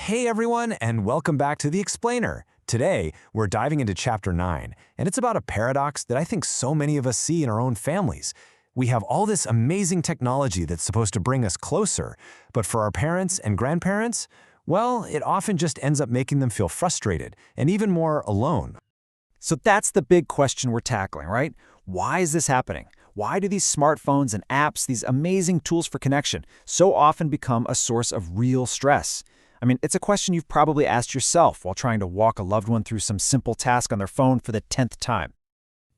Hey everyone, and welcome back to The Explainer. Today, we're diving into Chapter 9, and it's about a paradox that I think so many of us see in our own families. We have all this amazing technology that's supposed to bring us closer, but for our parents and grandparents, well, it often just ends up making them feel frustrated and even more alone. So that's the big question we're tackling, right? Why is this happening? Why do these smartphones and apps, these amazing tools for connection, so often become a source of real stress? I mean, it's a question you've probably asked yourself while trying to walk a loved one through some simple task on their phone for the 10th time.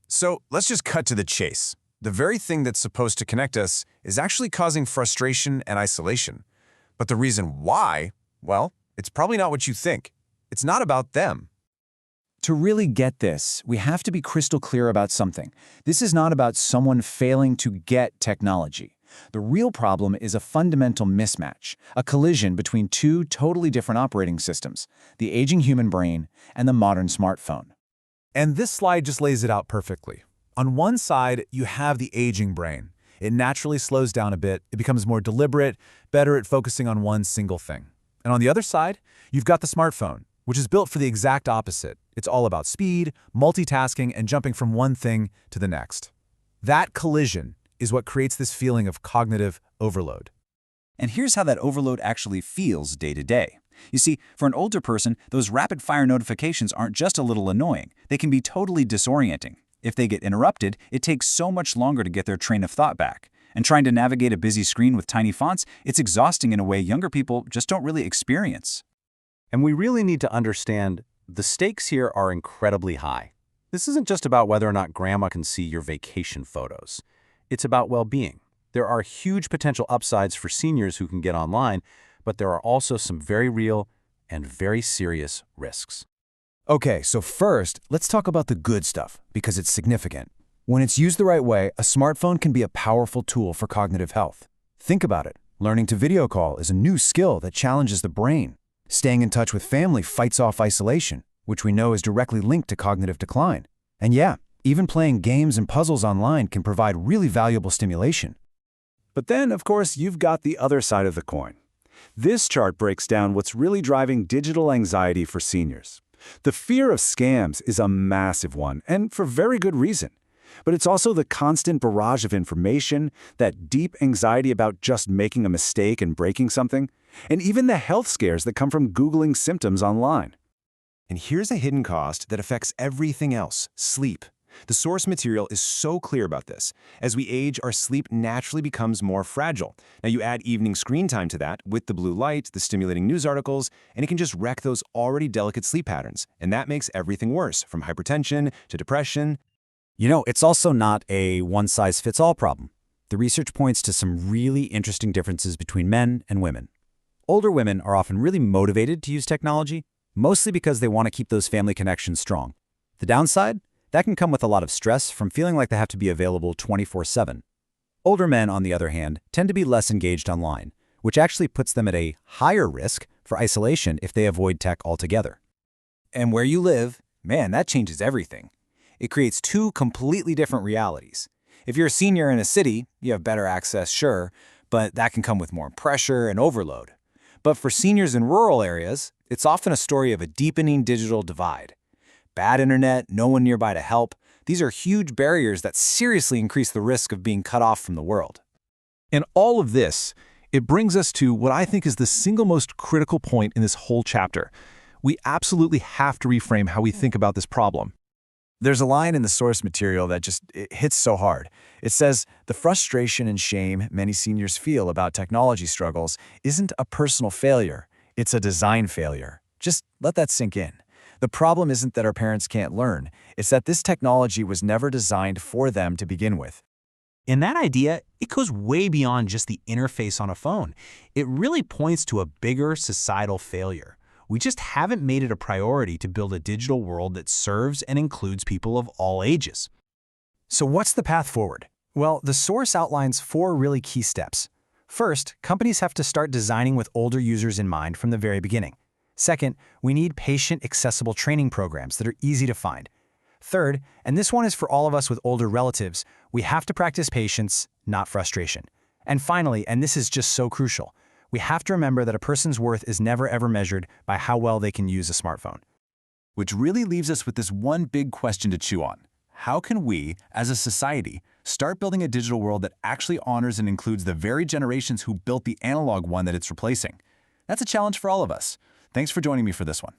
So let's just cut to the chase. The very thing that's supposed to connect us is actually causing frustration and isolation. But the reason why, well, it's probably not what you think. It's not about them. To really get this, we have to be crystal clear about something. This is not about someone failing to get technology. The real problem is a fundamental mismatch, a collision between two totally different operating systems, the aging human brain and the modern smartphone. And this slide just lays it out perfectly. On one side, you have the aging brain. It naturally slows down a bit, it becomes more deliberate, better at focusing on one single thing. And on the other side, you've got the smartphone, which is built for the exact opposite. It's all about speed, multitasking, and jumping from one thing to the next. That collision is what creates this feeling of cognitive overload. And here's how that overload actually feels day to day. You see, for an older person, those rapid-fire notifications aren't just a little annoying. They can be totally disorienting. If they get interrupted, it takes so much longer to get their train of thought back. And trying to navigate a busy screen with tiny fonts, it's exhausting in a way younger people just don't really experience. And we really need to understand the stakes here are incredibly high. This isn't just about whether or not grandma can see your vacation photos. It's about well-being. There are huge potential upsides for seniors who can get online, but there are also some very real and very serious risks. Okay, so first, let's talk about the good stuff, because it's significant. When it's used the right way, a smartphone can be a powerful tool for cognitive health. Think about it. Learning to video call is a new skill that challenges the brain. Staying in touch with family fights off isolation, which we know is directly linked to cognitive decline. And yeah, even playing games and puzzles online can provide really valuable stimulation. But then, of course, you've got the other side of the coin. This chart breaks down what's really driving digital anxiety for seniors. The fear of scams is a massive one, and for very good reason. But it's also the constant barrage of information, that deep anxiety about just making a mistake and breaking something, and even the health scares that come from Googling symptoms online. And here's a hidden cost that affects everything else: sleep. The source material is so clear about this. As we age, our sleep naturally becomes more fragile. Now you add evening screen time to that with the blue light, the stimulating news articles, and it can just wreck those already delicate sleep patterns. And that makes everything worse, from hypertension to depression. You know, it's also not a one-size-fits-all problem. The research points to some really interesting differences between men and women. Older women are often really motivated to use technology, mostly because they want to keep those family connections strong. The downside? That can come with a lot of stress from feeling like they have to be available 24/7. Older men, on the other hand, tend to be less engaged online, which actually puts them at a higher risk for isolation if they avoid tech altogether. And where you live, man, that changes everything. It creates two completely different realities. If you're a senior in a city, you have better access, sure, but that can come with more pressure and overload. But for seniors in rural areas, it's often a story of a deepening digital divide. Bad internet, no one nearby to help, these are huge barriers that seriously increase the risk of being cut off from the world. And all of this, it brings us to what I think is the single most critical point in this whole chapter. We absolutely have to reframe how we think about this problem. There's a line in the source material that it hits so hard. It says, "The frustration and shame many seniors feel about technology struggles isn't a personal failure, it's a design failure." Just let that sink in. The problem isn't that our parents can't learn, it's that this technology was never designed for them to begin with. And that idea, it goes way beyond just the interface on a phone. It really points to a bigger societal failure. We just haven't made it a priority to build a digital world that serves and includes people of all ages. So what's the path forward? Well, the source outlines 4 really key steps. First, companies have to start designing with older users in mind from the very beginning. Second, we need patient, accessible training programs that are easy to find. Third, and this one is for all of us with older relatives, we have to practice patience, not frustration. And finally, and this is just so crucial, We have to remember that a person's worth is never ever measured by how well they can use a smartphone. Which really leaves us with this one big question to chew on. How can we, as a society, start building a digital world that actually honors and includes the very generations who built the analog one that it's replacing? That's a challenge for all of us. Thanks for joining me for this one.